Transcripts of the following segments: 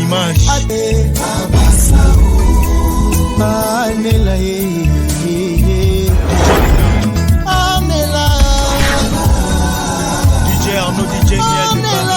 image. Amela Amela DJ Arnaud, DJ Miel de Paris.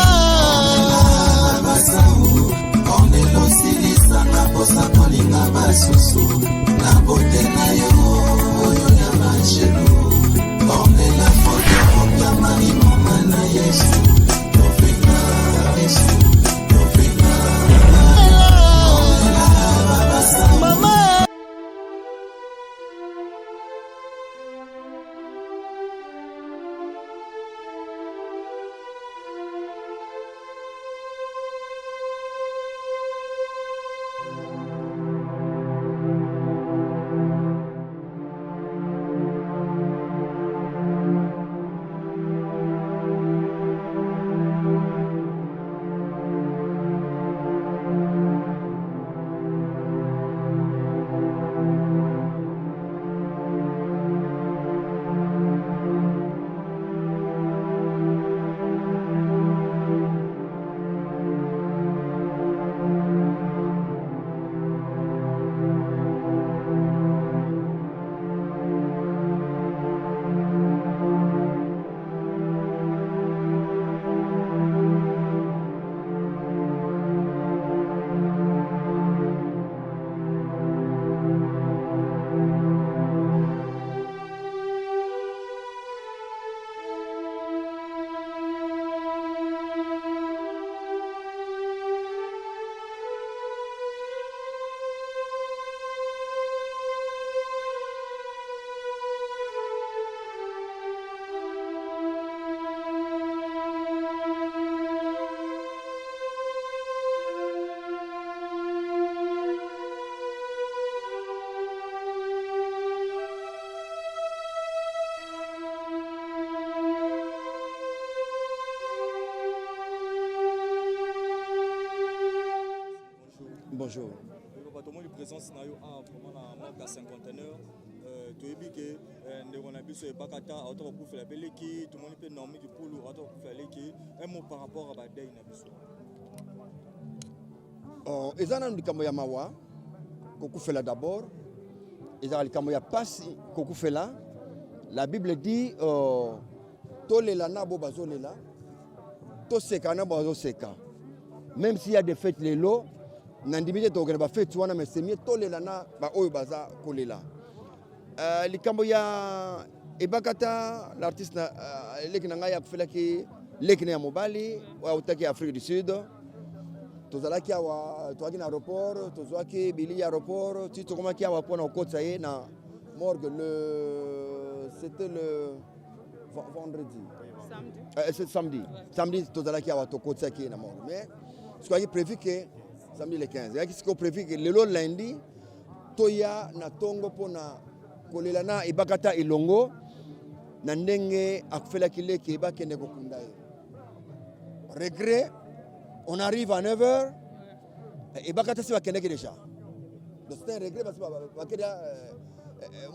Bonjour. Tout le monde présence na yo a vraiment na manque à 50 conteneurs. Tu es bien que on a besoin de bakata auto pour faire beleki tout le monde peut normer du polo auto pour faire leki un mot par rapport à badai na biso. Ezana ndikambo ya mawa kokufela d'abord. Ezana ndikambo ya pasi kokufela. La Bible dit tolela na bo bazolela. To seka na bazo seka. Même s'il y a des fêtes les lots nandimite to ba fête wana mais c'est mieux tolela na ba oyo baza kolela. Likambo ya ebakata l'artiste lekina ngai ya kufela ki lekina ya mobali wa utaki Afrique du Sud. Tozalaki awa toaki na aéroport, tozwaki bili ya aéroport, ti tokomaki awa pona okotsa ye na morgue c'était le vendredi. Samedi. C'est samedi. Samedi tozalaki awa tokotsa ki na morgue. Mais ce qui est prévu que samedi le 15. Il y a ce qui est prévu que le lundi toya na tongo pona kolela na ibakata ilongo na ndenge akufela kile ki bakende kokunda ye. Regret, on arrive à 9h et bakata si bakende déjà. Donc c'est un regret parce que bakenda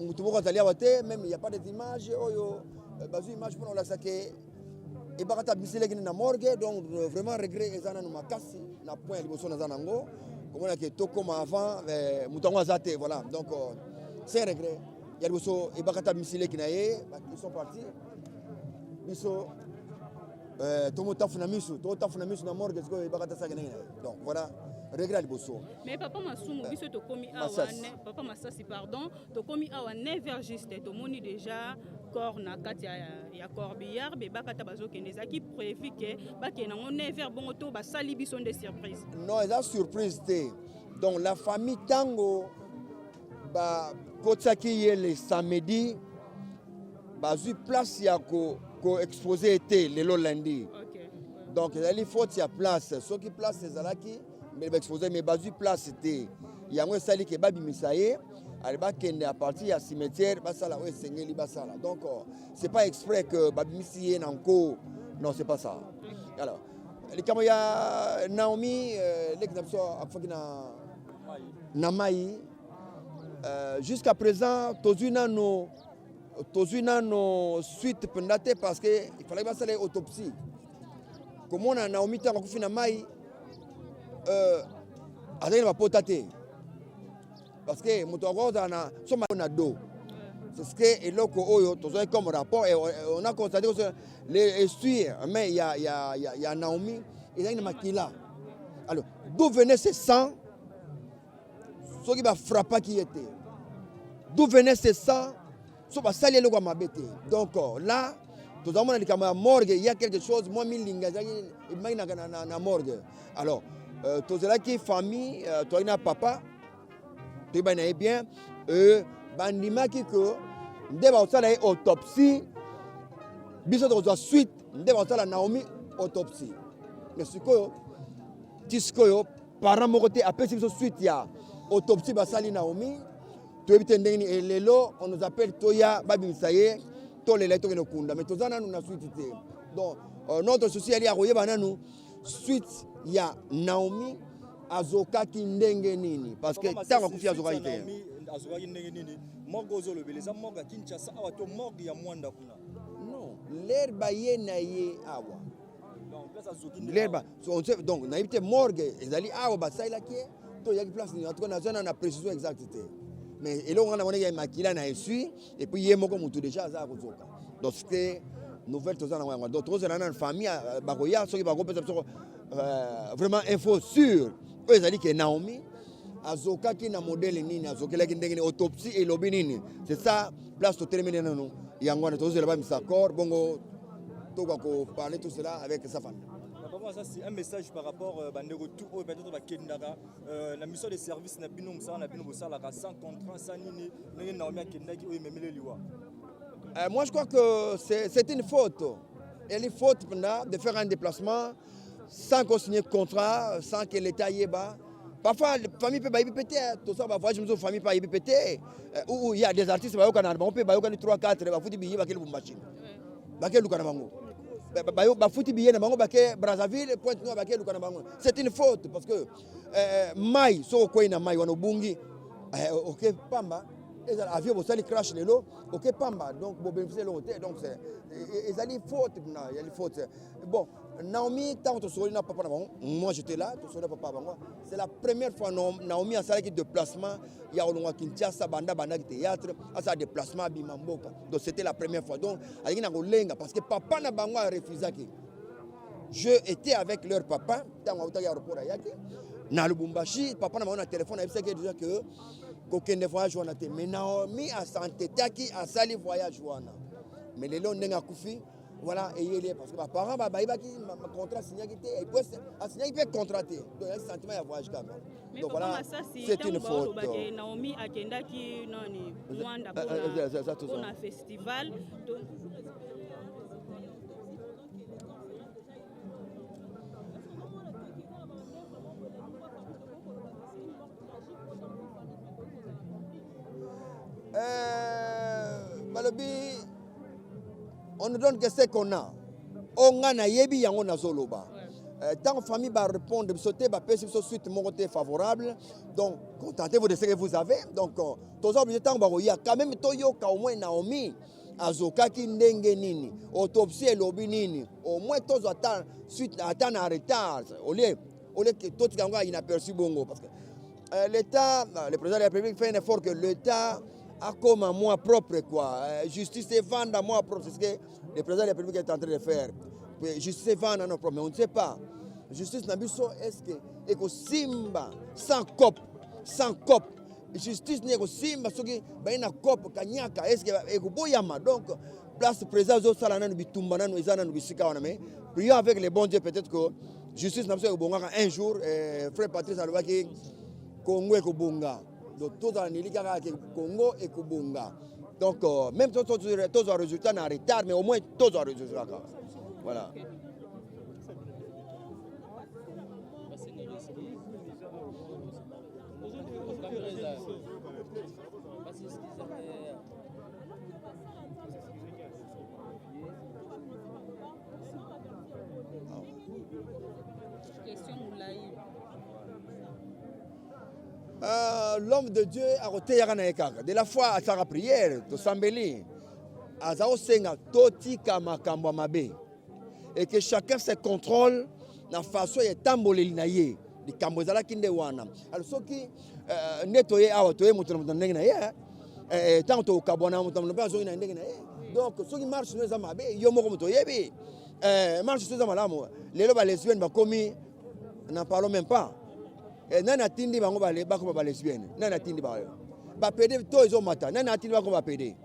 mutumoko atalia wate même il y a pas des images oyo bazu image pour on la saké et bakata bisile kine na morgue donc vraiment regret ezana no makasi na point liboso na zanango comme on a que tout comme avant mutango azate voilà donc c'est un regret il y a liboso et bakata bisile kine ils sont partis biso tomo tafuna misu na morgue ziko e bakata sakene donc voilà regret liboso. Mais papa Masumu biso to komi awa papa Masasi pardon to komi awa 9h juste to moni déjà corps na kati ya corbillard be bakata bazo keneza ki prévu que ba kena ngo 9h bongo to ba sali biso de surprise. Non, eza surprise té. Donc la famille tango ba kotsaki le samedi bazu place ya ko exposer été le lundi. OK. Donc il faut y a place, ceux qui place ezalaki mais exposer mais bazu place té. Yango sali ke babi misaye Alba kende à partir du cimetière basala ouais sengeli basala. Donc c'est pas exprès que babimisi nanko non c'est pas ça. Alors les kamoya Naomi les kinapso afakina Namai jusqu'à présent tozuna no suite pendate parce que il fallait passer l'autopsie. Comme on a Naomi tant kufina mai azali va potater parce que moto akoza na soma na dos. C'est ce que eloko oyo tozoy comme rapport et on a constaté que les essuies mais il y a Naomi et il y a Makila. Alors d'où venait ce sang? Ce qui va frapper qui était. D'où venait ce sang? Ce qui va salir le mabete. Donc là, tout à l'heure, morgue, il y a quelque chose, moi, milinga, il y a na morgue. Alors, tout à l'heure, famille, toi, il y a papa, tu es bien, bandima qui que, devant ça, la autopsie, biso de suite, devant ça, la Naomi, autopsie. Mais ce que, tu sais que, parents, mon côté, après, si suite, il y a autopsie, basali Naomi, tu es bien, et lelo, on nous appelle Toya, Babi Misaye, tous les lettres nous kunda mais tous en nous na suite donc notre souci est à royer nous suite il y a Naomi azoka ki ndenge nini parce que tant que azoka ite azoka ki ndenge nini morgo zo le beleza morga Kinshasa awa to morgue ya mwanda kuna non l'herbe ye na ye awa donc place azoki l'herbe donc na ibite morgue ezali awa basaila ki to ya place en tout cas na zone na précision exacte. Mais et là on a monné Makila na essuie et puis yé moko mutu déjà za kozoka donc c'est nouvelle tous en donc tous en famille bakoya ceux qui ba vraiment info sûr eux ils a dit que Naomi azoka ki na modèle nini azokela ki ndenge autopsie et lobi nini c'est ça place to terminer non yango tous les ba misaccord bongo to ko parler tout cela avec sa famille. Ça c'est un message par rapport à tout peut-être ba kendaka la mission de service na bino musala na bino bosala ka sans contrat sans nini nini na omia kendaki o memele liwa. Moi je crois que c'est une faute. Elle est faute de faire un déplacement sans qu'on signe contrat, sans que l'État y ait bas. Parfois la famille peut y péter, tout ça va voyager mais famille pas y péter où il y a des artistes ba yokana on peut ba yokana 3 4 ba futi biye ba kele machine. Ba kele lukana bango. C'est une faute parce que Mai, so quoi na Mai wana bungi OK pamba et avion bosali crash lelo OK pamba donc bo bénéficier l'hôtel donc c'est ezali faute na il y a une faute. Bon Naomi tant que sori na papa na bango moi j'étais là to sori papa bango c'est la première fois Naomi a sala qui déplacement il y a au Kinshasa banda qui théâtre à sa déplacement bimamboka donc c'était la première fois donc ali na kolenga parce que papa na bango a refusé que je étais avec leur papa dans l'aéroport ayaki na Lubumbashi papa na bango na téléphone a dit déjà que kokende voyage wana te mais Naomi a s'entêtaki a sali voyage wana mais les longs n'enga kufi voilà et il est parce que mes parents ba ki contrat signé qui et puis a signé peut contracter donc il y a un sentiment à voyage quand même donc voilà c'est une faute. Naomi akendaki nani Rwanda pour un festival on ne donne que ce qu'on a. On a yebi yango na zoloba. Tant que famille va répondre, sauter va passer sur suite mon côté favorable. Donc contentez-vous de ce que vous avez. Donc tous obligés tant baroya quand même toyo ka au moins Naomi azoka ki ndenge nini autopsie lobi nini au moins tous attend suite attend en retard au lieu que tout ganga inaperçu bongo parce que l'État le président de la République fait un effort que l'État a comme à moi propre quoi. Justice et vendre à moi propre, c'est ce que le président de la République est en train de faire. Justice et vendre à nos propres, mais on ne sait pas. Justice Nabiso, est-ce que Eko Simba sans cop, justice n'est que Simba, ce qui est un cop, Kanyaka, est-ce que Eko Boyama, donc place président de Salana Bitumba, nous Izana Bisika, mais prions avec les bons dieux, peut-être que justice Nabiso Bonga un jour, frère Patrice Alwaki, Congo Eko Bonga. Donc tout dans le Congo et Kubunga. Donc même tous les résultats en retard, mais au moins tous les résultats. Voilà. L'homme de Dieu a roté de la foi à sa prière, de s'embellir, à Zaosenga, Toti Kamakambo Mabe, et que chacun se contrôle dans la façon de tamboler l'inaye. likambo ezalaki nde wana. Alors soki nde toye awa toye moto na moto ndenge na ye ntango tokabwana moto na moto mpe azongi na ndenge na ye. Donc soki marche no eza mabe yo moko moto oyebi marche so eza malamu lelo balesbienne bakomi n'en parlons même pas. Nani atindi bango bakoma balesbienne nani atindi bayo bapede to ezomata nani atindi bakoma bapede.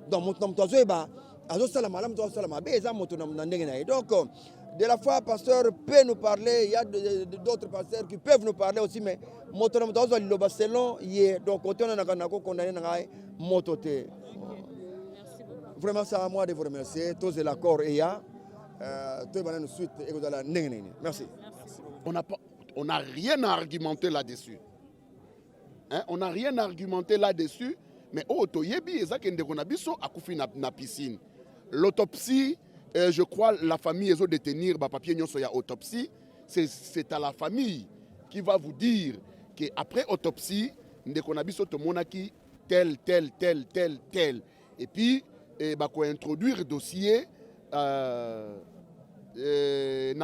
Donc moto na moto azoyeba azosala malamu to azosala mabe eza moto na ndenge na ye. Donc de la foi, pasteur peut nous parler, il y a d'autres pasteurs qui peuvent nous parler aussi, mais moto na moto azo liloba selon ye. Donc quand on a condamné na moto te. Vraiment c'est à moi de vous remercier. Tous les accords et ya tout est une suite et vous allez neng. Merci. On n'a rien à argumenter là-dessus. Hein? On n'a rien à argumenter là-dessus, mais toyebi ezakende kona biso akufi na piscine. L'autopsie, je crois la famille est détenir ba papier nyonso ya autopsie, c'est à la famille qui va vous dire que après autopsie ndeko na biso to monaki tel et puis ba ko introduire dossier na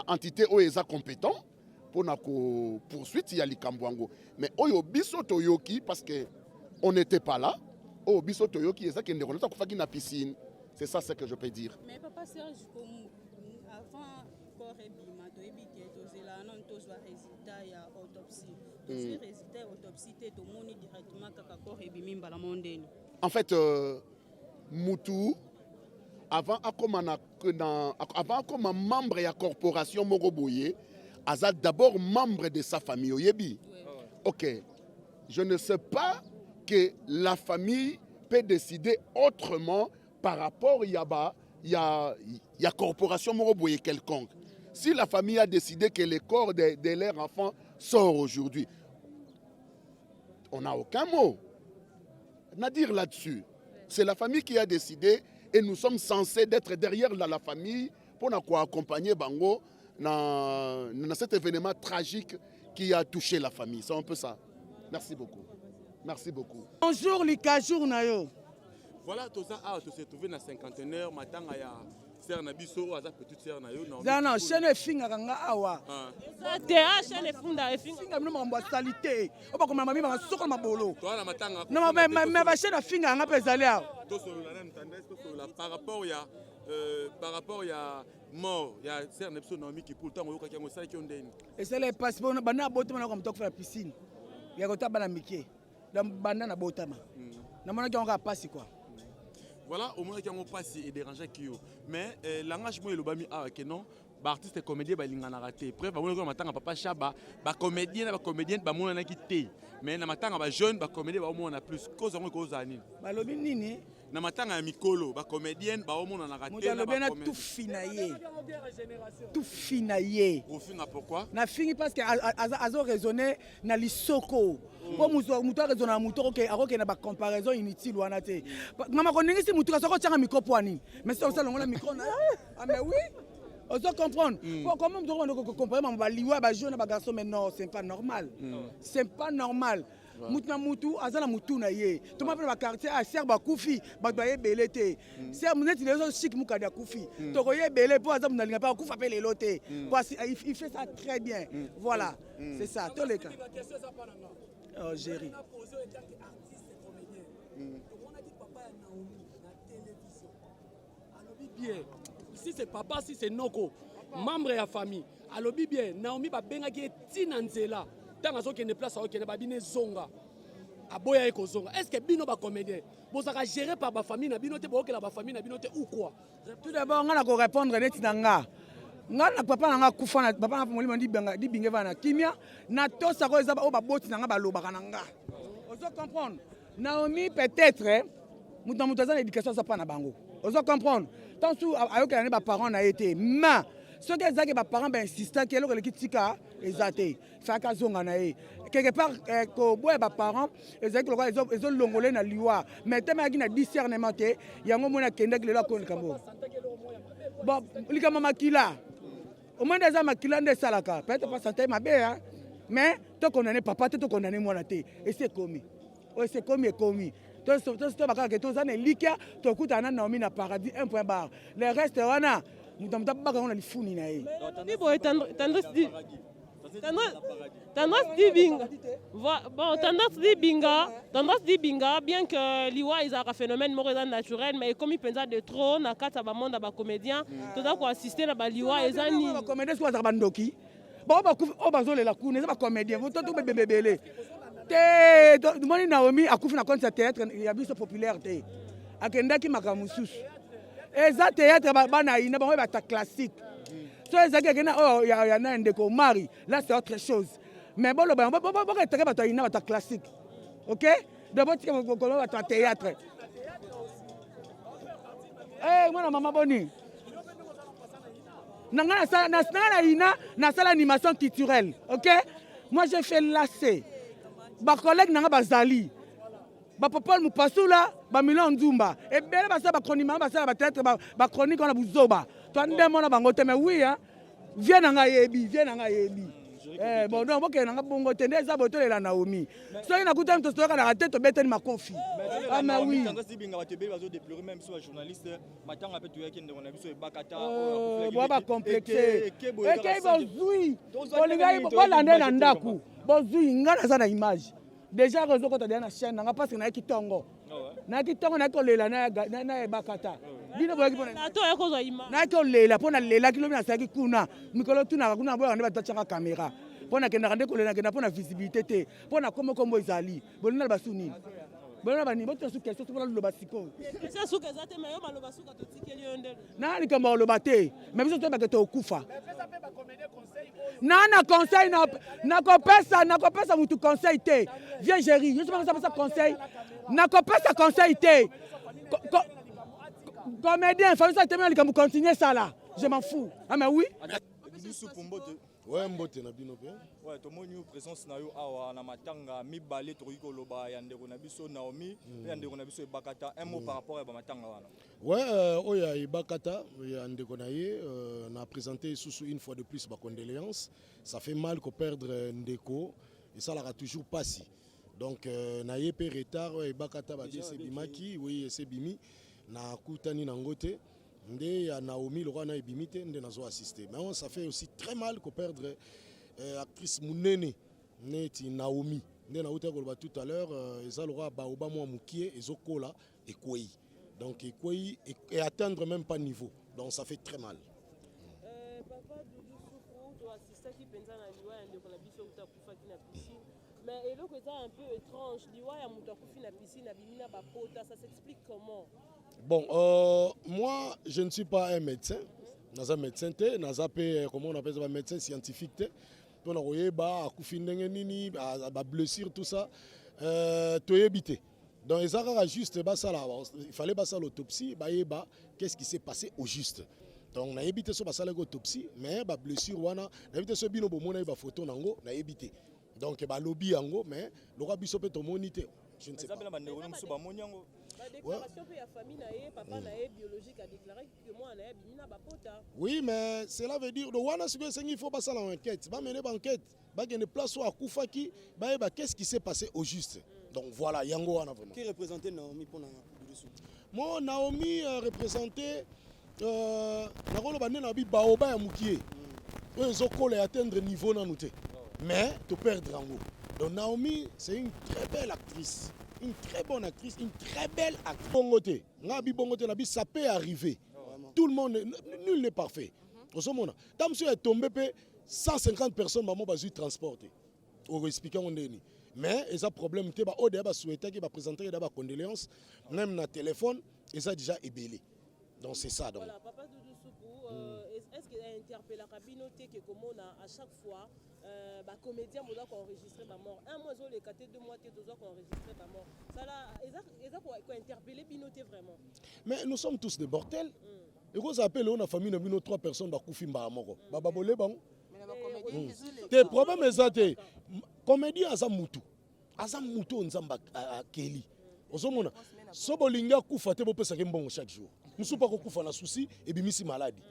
entité oyo compétent pour na ko poursuite ya likambo. Mais oyo biso toyoki parce que on n'était pas là. Oh biso toyoki ezakende kona ko faki na piscine. C'est ça ce que je peux dire. Mais papa Serge, avant corps ebima to ebike to zela non to zo résultat ya autopsie. To ce résultat autopsie te to moni directement kaka corps ebimi mbala mondeni. En fait Moutou avant comme membre de la corporation Moroboye, Azad d'abord membre de sa famille oyebi. OK. Je ne sais pas que la famille peut décider autrement par rapport il y a corporation Moroboye quelconque. Si la famille a décidé que le corps de leur enfant sort aujourd'hui, on n'a aucun mot à dire là-dessus. C'est la famille qui a décidé et nous sommes censés d'être derrière la famille pour accompagner Bango dans cet événement tragique qui a touché la famille. C'est un peu ça. Merci beaucoup. Merci beaucoup. Bonjour Lika Journayo. Voilà, tout ça, tu s'est trouvé dans 51 matin à ya sœur Nabiso, à sa petite sœur Nayo. Zana, chaîne finga kanga awa. Théa chaîne funda finga mno mambo salité. Oba ko mama mama soko mabolo. Toi la matin. Non mais ba chaîne finga nga pezali awa. To solo la tendance to solo par rapport ya mort, il y a sœur Nabiso Naomi qui pourtant oyoka ki ngo sala ki ondeni. Et c'est les passeports bana botama na ko mtoko faire piscine. Ya ko tabana mike. Dans banda na botama. Na mona ki on ka passer quoi. Voilà, au moins qu'il y a un passé et dérangeant qui est. Mais l'engagement est le bami ah que non, artiste et comédien ba lingana raté. Bref, ba mona matanga papa chaba, ba comédien ba comédienne ba mona na quitté. Mais na matanga ba jeune ba comédien ba mona plus cause on cause ani. Ba lobi nini? Na matanga mikolo ba comédienne ba mona na raté. Mota lobi na tout finaillé. Tout finaillé. Au fin pourquoi? Na fini parce que azo raisonner na lisoko. Pour muto raisonner muto que na ba comparaison inutile wana te. Mama koningi si muto soko tanga micro poani. Mais c'est ça longola micro na. Ah mais oui. On doit comprendre. Comment on peut comprendre maman ba liwa ba jeune ba garçon mais non, c'est pas normal. C'est pas normal. Mutna mutu azala mutu na ye. To ma ba quartier a serba kufi ba doye belete. C'est muneti les chic mukadi kufi. To koye belé pour azam na linga pa kufa pe lelote. Il fait ça très bien. Voilà. C'est ça tous les cas. Oh, Géry. Si c'est papa, si c'est Noko, membre de la famille, alors bien, Naomi va bien qui est Tinanzela. Tant que qui ne place à aucun babine zonga. Aboya eko zonga. Est-ce que bino ba comédien? Bon ça va gérer par ma famille, na bino te bo que la famille na bino te ou quoi? Tout d'abord, on a ko répondre net nanga. Ngana papa nanga kufa na papa na molimo di binge vana kimia na to sa ko eza ba o ba boti nanga ba loba kananga. Ozo comprendre. Naomi peut-être mutu za éducation ça pas na bango. Ozo comprendre. Tant sous ayoka na ba parents na été ma ceux qui ezaki ba parents ba insistant que eloko leki tika ezate faka zonga na ye quelque part ko boye ba parents ezaki lokwa ezo longolé na liwa mais tellementaki na discernement te yango mona kende ki lelo ko likambo bon likama makila au moins des makila nde salaka peut-être pas santé mabe hein mais to condamner papa to condamner mwana te et c'est commis oh c'est commis to bakaka que to zane likia to kutana na Naomi na paradis un point barre le reste wana mutamta baka on a lifuni na ye ni boy tendresse dit Tendance dit binga. Bon, tendance dit binga, bien que l'IWA est un phénomène naturel, mais comme il pense de trop, na kata ba monde ba comédien, tout ça pour assister na ba l'IWA et ça ni. Comédien soit za bandoki. Bon ba bazole la ku, ne pas comédien, vous tout bébélé. Te moni Naomi akufi na concert théâtre ya biso populaire te. Akendaki makamususu. Eza théâtre bana ina ba ba classique. So ezaki akena oh ya na ndeko mari, là c'est autre chose. Mais bon, il y a classique. Ok? D'abord, tu as un théâtre. Eh, moi, maman Boni. Dans l'animation culturelle. Ok? Moi, j'ai fait l'AC. Ma collègue n'a pas Zali. Ma papa nous passe là, ma Milan Zumba. Et bien, ça va chroniquer, ça va peut-être ma chronique on a Bouzoba. Tu as un démon à Bangote, mais oui, hein? Viens dans Yebi, viens dans Yebi. Bon, non, ok, on a bon tendé ça boto la Naomi. So il a coûté un tosto à tête bête ma confi. Ah mais oui. Même soit journaliste, matin après tu es qui on a vu sur Bakata. Bon ba complexé. Et qui bozui. Olinga bola ndena ndaku. Bozui ngana za na image. Déjà réseau quand tu as na chaîne, nga parce que na kitongo. Na kitongo na ko lela na Bakata. Bino boyaki pona. Na to yako zo image. Na ko lela pona lela kilo na saki kuna. Mikolo tuna kuna boya ne batachanga caméra. Pona kenda rande ko lela kenda pona visibilité te. Pona kombo ezali. Bolina basuni. Bolina bani boto su question pona lo basiko. C'est sou que ça te mais yo maloba sou ka to tikeli ondelo. Na ni kamba lo baté. Mais biso to ba to okufa. Na conseil na kopesa mutu conseil te. Viens gérer. Je sais pas ça conseil. Na kopesa conseil te. Comédien, il faut que vous continuez ça là. Je m'en fous. Ah mais oui. Ouais, mbote na bino pe. Ouais, to moni présence na yo awa na matanga mi balé to riko loba ya ndeko na biso Naomi, ya ndeko na biso Bakata, un mot par rapport à matanga wana. Ouais, oya Bakata, ya ndeko na ye, na présenté sous une fois de plus ba condoléances. Ça fait mal que perdre ndeko et ça l'aura toujours pas si. Donc na ye pe retard Bakata ba c'est bimaki, oui, c'est bimi na kutani na ngote. Ndé ya Naomi le roi na ebimité ndé nazo assister. Mais ça fait aussi très mal que perdre actrice Munene neti Naomi. Ndé na uta ko tout à l'heure eza le roi baoba mo mukie ezokola ekwei. Donc ekwei et atteindre même pas niveau. Donc ça fait très mal. Papa Doudou Soukou doit assister qui pensa na liwa ya ndeko na biso uta kufa ki na piscine. Mais eloko eza un peu étrange, liwa ya muta kufi na piscine na bimina ba pota, ça s'explique comment? Bon, moi, je ne suis pas un médecin. Je suis un médecin, comment on appelle ça, un médecin scientifique. On a blessure, tout ça. Donc, juste, il fallait passer l'autopsie. Qu'est-ce qui s'est passé au juste? Donc, on a évité l'autopsie, mais la blessure, on a évité ce bino, on a photo, on a évité. Donc, il lobby, mais le roi Bissop est au monité. Je ne sais pas. Oui, mais cela veut dire qu'il faut passer l'enquête. Il faut mener l'enquête. Il y a une place où Koufaki, qu'est-ce qui s'est passé au juste? Donc voilà, Yango Wana vraiment. Qui représentait Naomi pour moi, Naomi représentait Baoba Moukié. Ils ont atteindre niveau dans nous. Mais tu perdre en haut. Donc Naomi, c'est une très belle actrice. Une très bonne actrice, une très belle actrice. Bongote, ça peut arriver. Tout le monde, nul n'est parfait. Tant que est tombé, 150 personnes vont transporter. Au expliquant mais il y a un problème. Il y a des souhaité qui va présenter des condoléances, même dans le téléphone, et ça déjà ébélé. Donc c'est ça. Donc. Voilà, Papa Doudou Soukou, est-ce qu'il a interpellé la communauté que comme on a à chaque fois, les comédiens doivent enregistrer ma mort. Un mois, les 4 2 mois, ils doivent enregistrer ma mort. Ça là, ils ont interpellé la vraiment. Mais nous sommes tous des mortels. Et quand on appelle la famille, nous avons 3 personnes qui sont mortes. Le problème est que comédien Azamutu Nzamba Kelly. Ozomona Sobolinga kufa te bopesa mbongo chaque jour. Musu pas kufa na souci et bimisi maladie.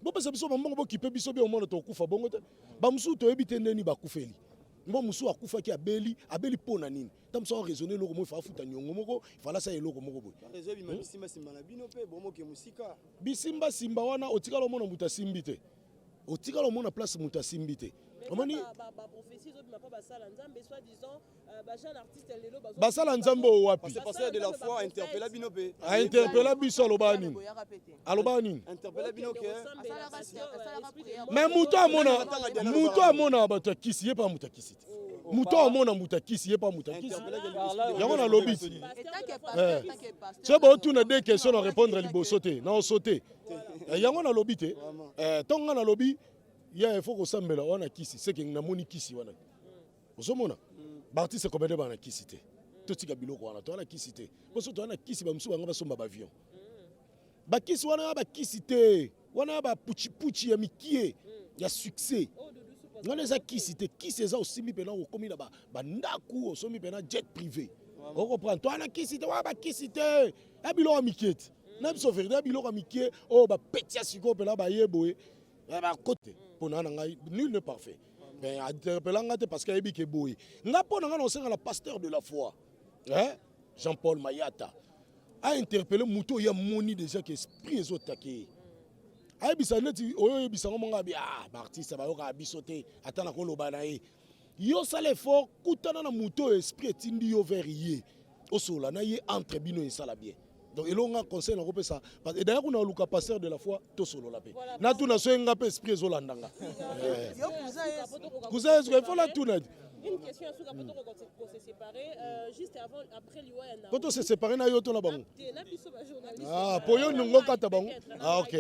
Bopesa biso mbongo bokipe biso be omona to kufa bongo te. Ba musu to ebite ndeni ba kufeli. Mbo musu akufa ki abeli pona nini. Tam so raisonner loko mo fa futa nyongo moko, fala sa eloko moko boy. Réseau bisimba simba na bino pe bomo ke musika. Bisimba simba wana otikala mona muta simbite. Otikala mona place muta simbite. omoni prophétie ezobima mpo basala nzambe soi-disant bajeune artiste lelo basala nzambe oyo wapi C'est pasteur de la foi interpella bino pe. ainterpela biso aloba nini Interpella bino ke. mais mutu amona bato ya kisi ye pa mutu ya kisi te mutu amona mutu ya kisi ye pa mutu ya kisi yango nalobi ti so baotuna de question na répondre liboso te na osote yango nalobi te ntongo nga nalobi ya ifo kosambela wana kisi seke namoni kisi wana ozomona baartiste comédien bana kisi te totika biloko wana towana kisi te poso towana kisi bamosusu bango basomba bavion bakisi wana ya bakisi te wana ya bapuchipuchi ya mikie ya succès ngana eza kisi te kisi eza osimbi mpena okomi na bandako osomi mpena jet privé okoprendre towana kisi te wana bakisi te ya biloko ya mikie te na biso verité ya biloko ya mikie oyo bapeti ya sikoyo mpena bayeboye bakote mpona na ngai nul ne parfait mais interpellanga te parce que ayebi ke boye nga mpo na nga na osenga na pasteur de la foi Jean-Paul Mayata a interpellé muto ya moni déjà que esprit ezotake ye ayebisa neti oyo oyebisango monga abi baartiste bayoka biso te ata na koloba na ye yo sala effort kutana na muto oyo esprit etindi yo vers ye osola na ye entre bino esala bien donc elonga conseil na kopesa parce que d'ailleurs kuna oluka pasteur de la foi tosolola pe na tuna so nga pe esprit ezolandanga cousin est-ce qu'il faut la tuna une question sur la photo pour se séparer juste avant après Liwa na photo se séparer na yo to na bango na biso ba journaliste pour yo ningo kata bango OK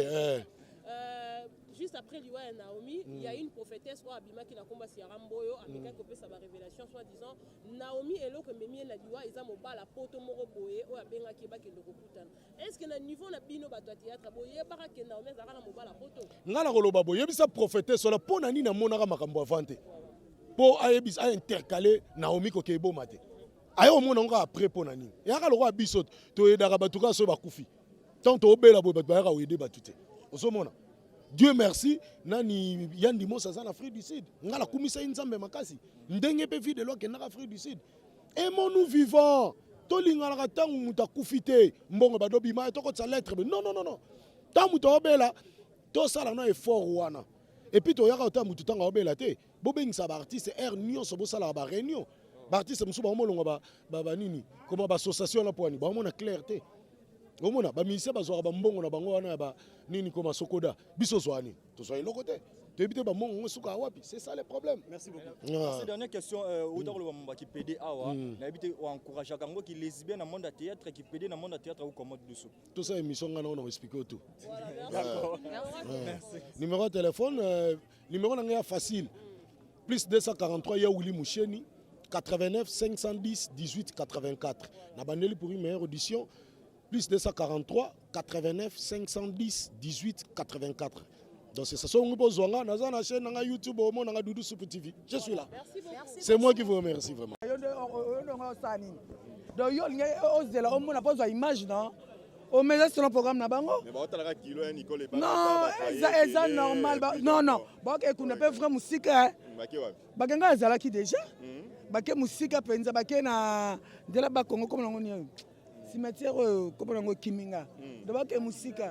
juste après Liwa et Naomi, il y a une prophétesse ou Abima qui n'a combat si Aramboyo, Américain qui peut sa révélation, soit disant Naomi et l'autre Mémie na Liwa, ils ont la poto moro boye ou Abenga qui est le Rokutan. Est-ce que na niveau na bino bato théâtre boye bara que Naomi zara na mobala poto? Ngala koloba boye bisa prophétesse sur la pona ni na monaka makambo avante. Po ayebis a intercaler Naomi ko kebo mate. Ayo mona nga après pona ni. Yaka lo biso to edaka batuka so bakufi. Tant to obela boye bato ba oyede batute. Osomona. Dieu merci, nani yandi mo en Afrique du Sud. Ngala kumisa inzambe makasi. Ndenge pe vie de loi en Afrique du Sud. Aimons-nous vivants. Tolinga la tangu muta kufite. Mbongo badobi ma to ko sa lettre. Non non non non. Tant muta obela to sala na effort wana. Et puis to yaka ta mutu tanga obela te. Bobengisa ba artiste er nyonso bo sala ba réunion. Ba artiste musu ba molonga ba nini. Comment ba association la poani. Ba mona clarté. Omona ba ministère bazwa ba mbongo na bango wana ba nini koma sokoda biso zwani to zwa iloko te to ebite ba mbongo suka wapi c'est ça le problème. Merci beaucoup. Cette dernière question autant le mamba qui PD awa na ebite o encourager kango qui lesbien na monde théâtre qui PD na monde théâtre ou comment dessous tout ça émission ngana on expliquer tout. D'accord. Merci. Numéro de téléphone numéro nga facile plus 243 ya Willy Moucheni 89 510 18 84 na bandeli pour une meilleure audition plus 243 89 510 18 84. Donc c'est ça. Si vous avez besoin, dans la chaîne YouTube, on a Doudou Soupe TV. Je suis là. C'est moi qui vous remercie vraiment. Donc yo ozela on a pas image non. Au moins c'est le programme na bango. Mais ba otala kilo ya Nicole ba. Non, ça normal. Non non. Bon que qu'on peut faire musique. Bakenga ezala ki déjà. Baké musique penza baké na de la ba Congo comme ngoni. Cimetière comme on Kiminga. Donc que musique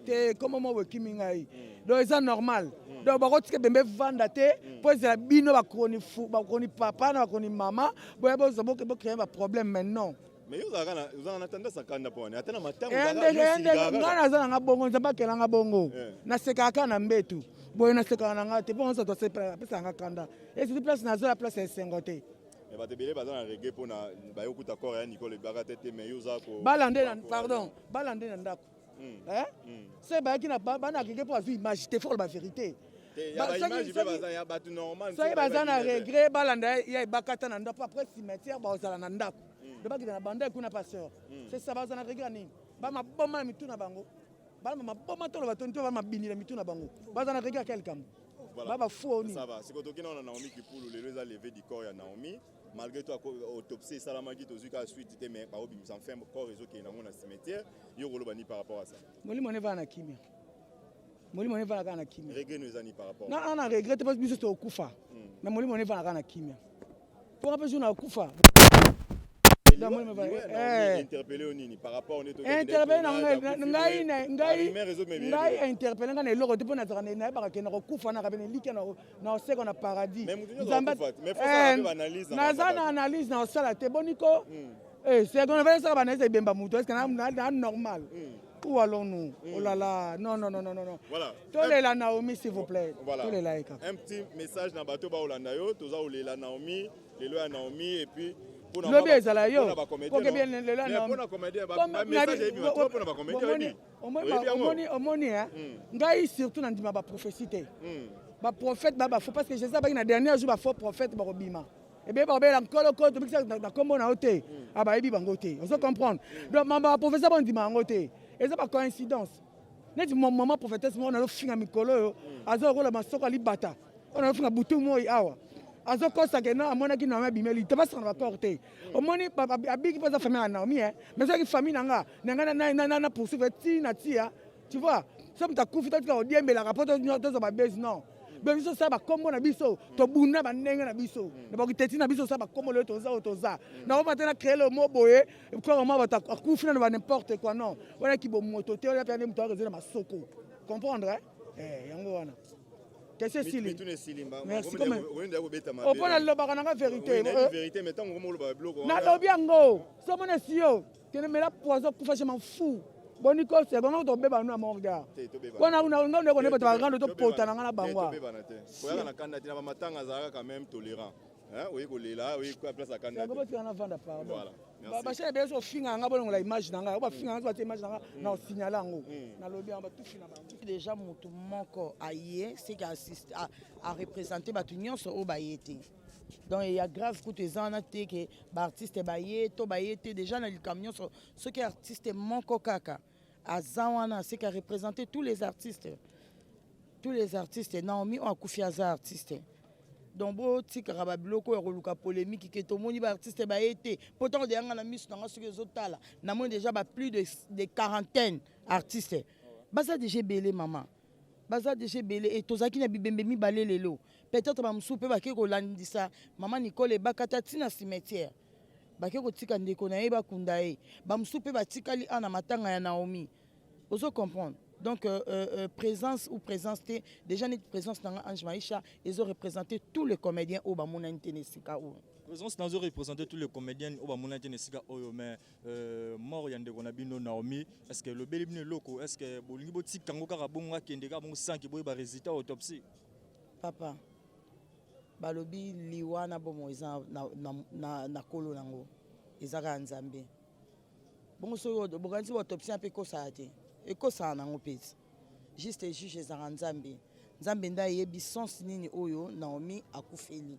te comme moi Kiminga yi. Donc c'est normal. Donc ba ko bembe vanda te pour ça bino ba koni fou ba koni papa na koni maman boya ba zo bo créer un problème maintenant. Mais vous en attendez ça quand on attend matin ngana za nga bongo nzamba kela nga bongo na sekaka na mbetu boya na sekaka na nga te bon ça to se pesa nga kanda et c'est place na zo la place 50 te. Mais ba te belé ba na reggae pour na ba yo kuta corps ya Nicole Bagatete mais yo za ko balande na pardon balande na ndako c'est ba ki na ba na reggae pour vivre image te faut la vérité ya image pe ba ya ba tout normal ça ba za na regret balande ya bakata na ndako après cimetière ba ozala na ndako de ba ki na banda kuna pasteur c'est ça ba za na regret ni ba ma boma mitu na bango ba ma boma to ba tonto ba ma binila mitu na bango ba za na regret quelqu'un baba fou ni ça va c'est que toki na Naomi qui pour le les a levé du corps ya Naomi malgré tout autopsie salamaki to zuka suite te mais ba obi sans fin corps réseau qui na mon cimetière yo roloba ni par rapport à ça moli mone va na kimia moli mone va na kimia regret nous ani par rapport non non regrette pas biso to kufa mais moli mone va na kimia pour rappel jour na kufa interpellé au nini par rapport au neto interpellé ngai interpellé ngai na eloko te mpona zaka na yebaka kende kokufa na kabene like na oseko na paradis naza na analyse na osala te boniko seconde esaka banaisa ebemba moto eske na normal où allons-nous? Oh là là, non. Voilà. Tolela Naomi, s'il vous plaît. Voilà. Un petit message dans bateau ba Olanda yo, toza olela Naomi, lelo ya Naomi et puis pour na ba ezala yo. Pour que bien lelo ya Naomi. Pour na comédien ba message ebi ba pour na ba comédien ebi. Omoni hein. Ngai surtout na ndima ba prophétie. Ba prophète ba faux parce que je sais pas na dernier jour ba faux prophète ba robima. Et bien, il y a encore côté, il y a encore côté. Ah bah, il y a côté. On se comprendre. Donc, ma professeur bon dit côté. Et c'est pas coïncidence. Net mon maman prophétesse moi on a fait un mikolo. Azo ko la masoko ali bata. On a fait un bouton moi awa. Azo ko ça que na mona ki na ma bimeli. Tu vas se rendre compte. Au moni abi qui pose famille na Naomi hein. Mais ça qui famille nanga na poursuivre ti na tia. Tu vois? Ça me t'a couffé tu as dit mais la rapport de ba base non. Biso ça ba kombo na biso to buna ba ndenge na biso na ba kiteti na biso ça ba kombo le toza na on va tena créer le mot boye ko ma ba ta kufina na n'importe quoi non wala ki bo moto te wala pene mto rezela masoko comprendre yango wana qu'est-ce sili merci comme on prend le bakana vérité mais tant qu'on le bloc na lobi yango so mona sio tene mela poison kufa je m'en fous boniko c'est bon to beba na morga wana una ko ne bata ngando to pota na ngana bangwa ko ya na kanda tina matanga za quand même tolérant hein oui ko lela oui ko place à kanda ko bati na vanda pardon voilà ba chele beso finga nga bolongo la image nanga ba finga nga ba image nanga na signaler ngo na lobi ba tout fina ba déjà mutu moko aye c'est qui assiste à représenter batu nyonso o bayete. Donc il y a grave que tu es que l'artiste est déjà dans le camion ce qui est artiste moko kaka azawana c'est qui a représenté tous les artistes Naomi on a koufi aza artiste donc bo tika ba biloko ya polémique que to moni ba artiste ba été pourtant de yanga na misu na ce que zotala na moi déjà ba plus de quarantaine artistes baza déjà belé maman baza déjà belé et tozaki na bibembe mi balé lelo peut-être ba msupe ba ke ko landisa maman Nicole bakata tina cimetière ba ke ko tika ndeko na yeba kundae ba msupe ba tikali ana matanga ya Naomi ozo comprendre donc présence ou présenceté déjà notre présence dans Ange Maïcha ils ont représenté tous les comédiens au bamona Ntenesika ou présence dans représenté tous les comédiens au bamona Ntenesika oyo mais mort yande ko na bino Naomi est-ce que le belibine loko est-ce que bolingi botika ngo kaka bonga kende ka bongo sanki boye ba résultat autopsie papa balobi liwana bomo eza na kolo nango ezaka nzambe bongo so bokanzi autopsie pe ko sa ate e ko sa nango peti juste juge ezaka nzambe nda yebi sens nini oyo Naomi akufeli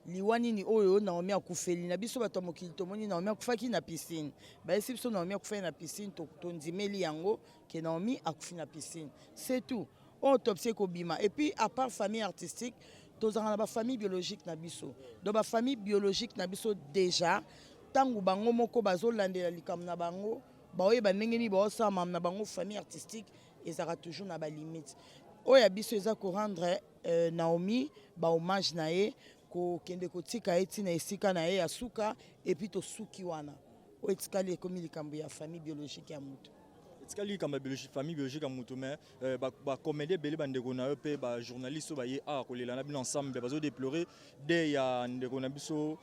liwani ni oyo Naomi akufeli na biso bato mokili tomoni Naomi akufaki na piscine ba esi biso Naomi akufeli na piscine to ndimeli yango ke Naomi akufi na piscine c'est tout autopsie ko bima et puis à part famille artistique tozanga na famille biologique na biso donc ba famille biologique na biso déjà tangu bango moko bazolandela likam na bango baoye bandengeni baosama na bango famille artistique ezaka toujours na ba limite oya biso eza ko rendre Naomi ba hommage na ye ko kende ko tika eti na esika na ye ya suka et puis to suki wana o etikali ekomi likambo ya famille biologique ya mutu etikali likambo ya famille biologique ya mutu mais ba comédie belé bandeko na pe ba journaliste ba ye a kolela na bino ensemble bazo déplorer de ya ndeko na biso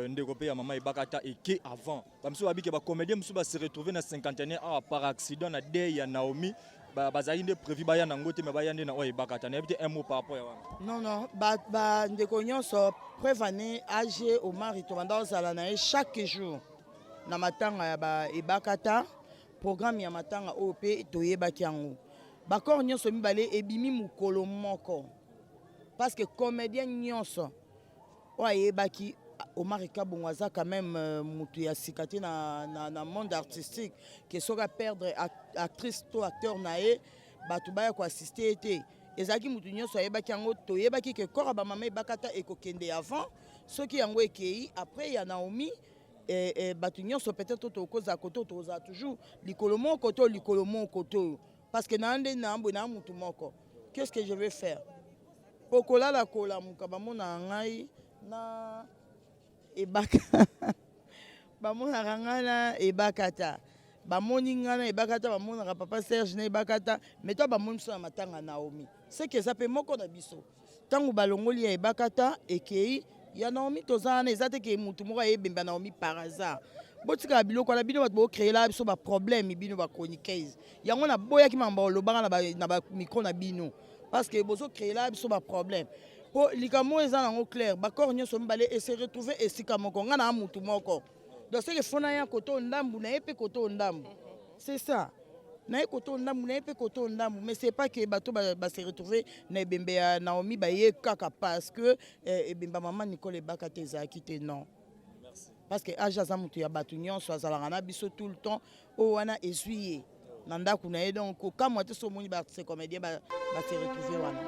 ndeko pe ya mama ebakata eke avant bamso babike ba comédien mso ba se retrouver na 50e par accident na de ya Naomi bazali nde prévu baya nango te mais baya nde na oye bakata na ebite un mot par rapport ya wana non ba ndeko nyonso preuve année age au mari to banda ozala na chaque jour na matanga ya ba ebakata programme ya matanga oyo pe toyebaki yango bakor nyonso mibale ebimi mukolo moko parce que comédien nyonso oyo ayebaki Omar Kabongo aza quand même mutu ya sikati na monde artistique que soka perdre actrice to acteur na ye batu baya ko assister ete ezaki mutu nyonso ayebaki yango toyebaki ke kora ba mama ebakata ekokende avant soki yango ekei après ya Naomi batu nyonso peut-être tokoza koto toza toujours likolo moko to parce que na ande na ambo na mutu moko qu'est-ce que je vais faire pokola la kola mukaba mona ngai na ebaka bamonaka nga na ebakata bamoni nga na ebakata bamonaka papa Serge na ebakata mais to bamoni biso na matanga Naomi c'est que ça peut moko na biso ntango balongoli ya ebakata ekei ya Naomi toza wana eza te ke mutu moko ayebemba Naomi par hasard botika biloko na bino bato bocréela biso baproblème bino bachroniqueuse yango na boyaki mamba olobanga na bamicro na bino parce que bozocréela biso baproblème po likambo eza nango clair bakor nyonso mibale ese retrouver esika moko nga na mutu moko donc c'est que fona ya koto ndambu na ye mpe koto ndambu c'est ça na ye koto ndambu na ye mpe koto ndambu mais c'est pas que bato se retrouver na ebembe ya Naomi baye kaka parce que ebemba mama Nicole ebaka te ezalaki te non parce que age aza mutu ya bato nyonso azalaka na biso tout le temps oyo wana ezwi ye na ndako na ye donc okamwa te so omoni base comédien base retrouver wana.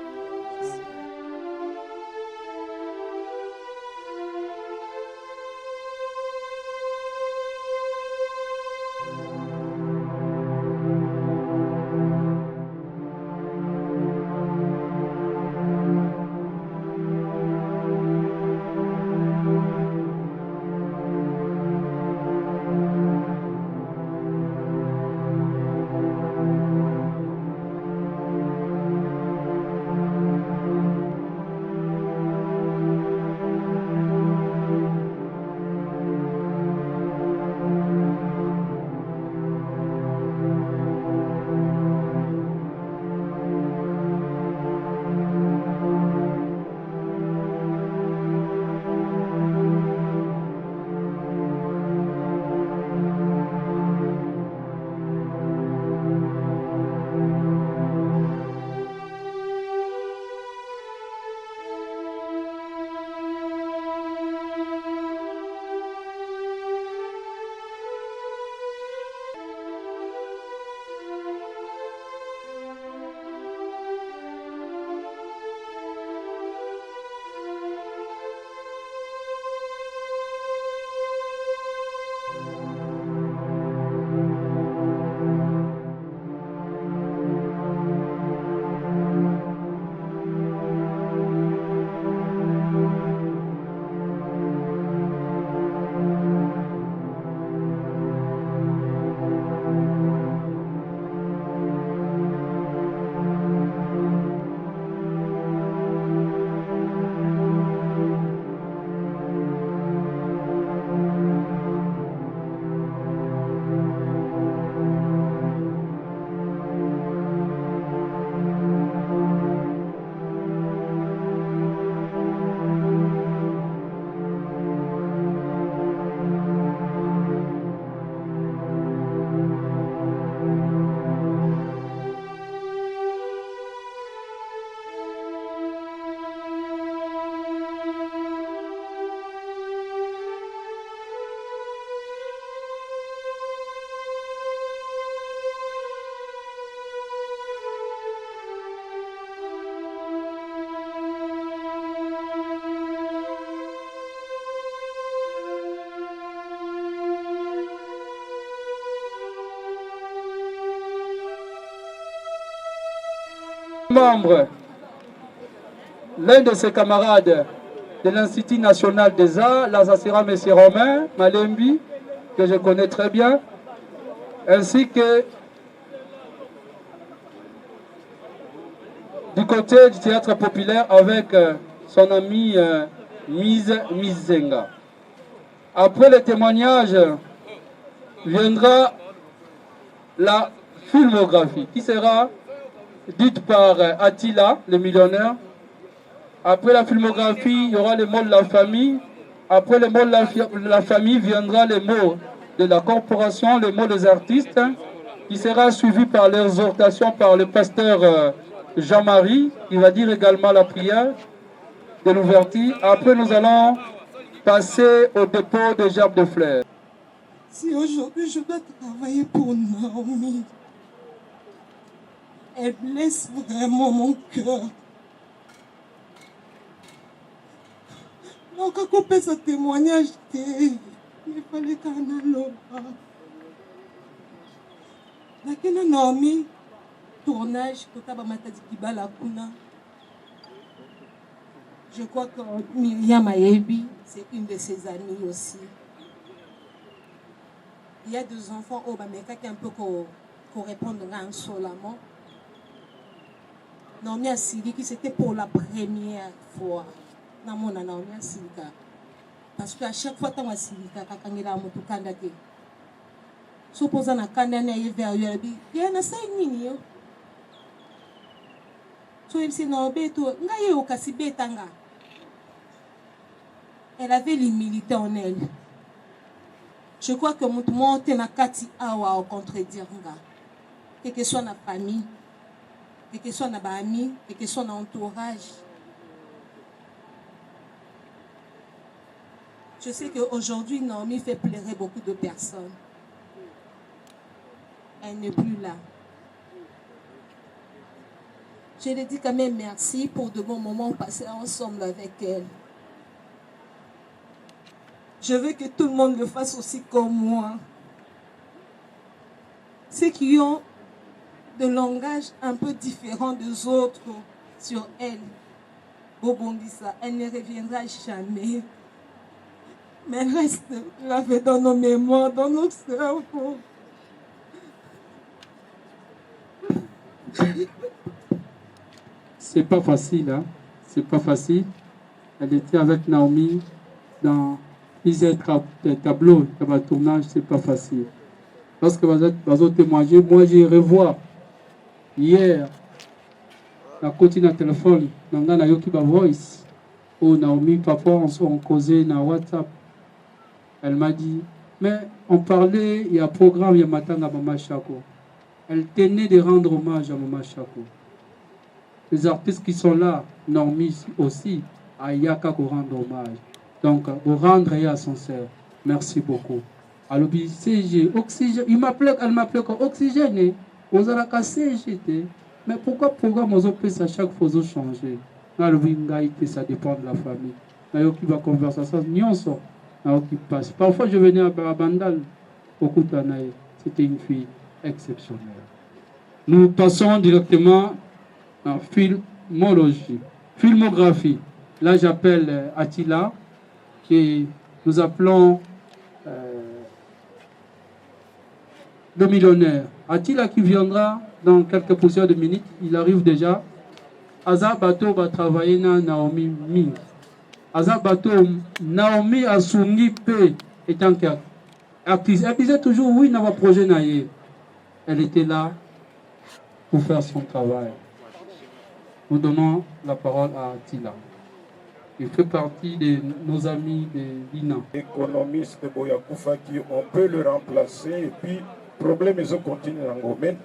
Membre, l'un de ses camarades de l'Institut national des arts, là ça sera M. Romain Malembi, que je connais très bien, ainsi que du côté du théâtre populaire avec son ami Mizenga. Après le témoignage viendra la filmographie qui sera dite par Attila, le millionnaire. Après la filmographie, il y aura le mot de la famille. Après le mot de la famille viendra le mot de la corporation, le mot des artistes, qui sera suivi par l'exhortation par le pasteur Jean-Marie, qui va dire également la prière de l'ouverture. Après, nous allons passer au dépôt des gerbes de fleurs. Si aujourd'hui je dois travailler pour Naomi, elle blesse vraiment mon cœur. Donc, à couper ce témoignage, il fallait qu'un aloba. Nakena Naomi, tournage, Kotaba Matadi Kibala Kuna. Je crois que Myriam Ayebi, c'est une de ses amies aussi. il y a des enfants au Bameka qui un peu correspondre insolemment. Naomi Asili qui c'était pour la première fois. Namona Naomi Asilika. Parce qu'à chaque fois que Asilika kakangela moto kanda te. Supposa na kanda na vers yobi. Ya na sai nini yo. So il no beto ngaye okasi betanga. Elle avait l'humilité en elle. Je crois que mon monde na kati awa au contredire nga. Quelle que soit la famille, quel que soit nos amis, quel que soit notre entourage. Je sais qu'aujourd'hui, Naomi fait pleurer beaucoup de personnes. Elle n'est plus là. Je lui dis quand même merci pour de bons moments passés ensemble avec elle. Je veux que tout le monde le fasse aussi comme moi. Ceux qui ont de langage un peu différent des autres sur elle. Bobondissa, elle ne reviendra jamais. Mais elle reste gravée dans nos mémoires, dans nos cerveaux. C'est pas facile, hein? C'est pas facile. Elle était avec Naomi dans plusieurs tableaux, dans le tournage, c'est pas facile. Lorsque vous êtes témoigné, moi j'ai revois hier, la côté de téléphone, dans la Yokiba Voice, où Naomi, parfois on causait dans WhatsApp. Elle m'a dit, mais on parlait, il y a un programme, il y a matin à Mama Chako. Elle tenait de rendre hommage à Mama Chako. Les artistes qui sont là, Naomi aussi, à Yaka pour rendre hommage. Donc, pour rendre à son sœur. Merci beaucoup. Alors, CG, oxygène, elle m'appelait comme oxygène. Vous avez qu'à CGT. Mais pourquoi le programme aux opés à chaque fois vous changer? Ça dépend de la famille. Il y a qui va conversation, qui passe. Parfois, je venais à Bandal, au Koutanaï. C'était une fille exceptionnelle. Nous passons directement en filmographie. Là, j'appelle Attila, et nous appelons le millionnaire. Attila qui viendra dans quelques poussières de minutes, il arrive déjà. Aza Bato va travailler dans Naomi Ming. Aza Bato, Naomi Asungi P étant actrice. Elle disait toujours oui dans le projet Naye. Elle était là pour faire son travail. Nous donnons la parole à Attila. Il fait partie de nos amis de l'INA. Économiste Boyakoufa qui on peut le remplacer et puis problème ils ont continué dans le domaine.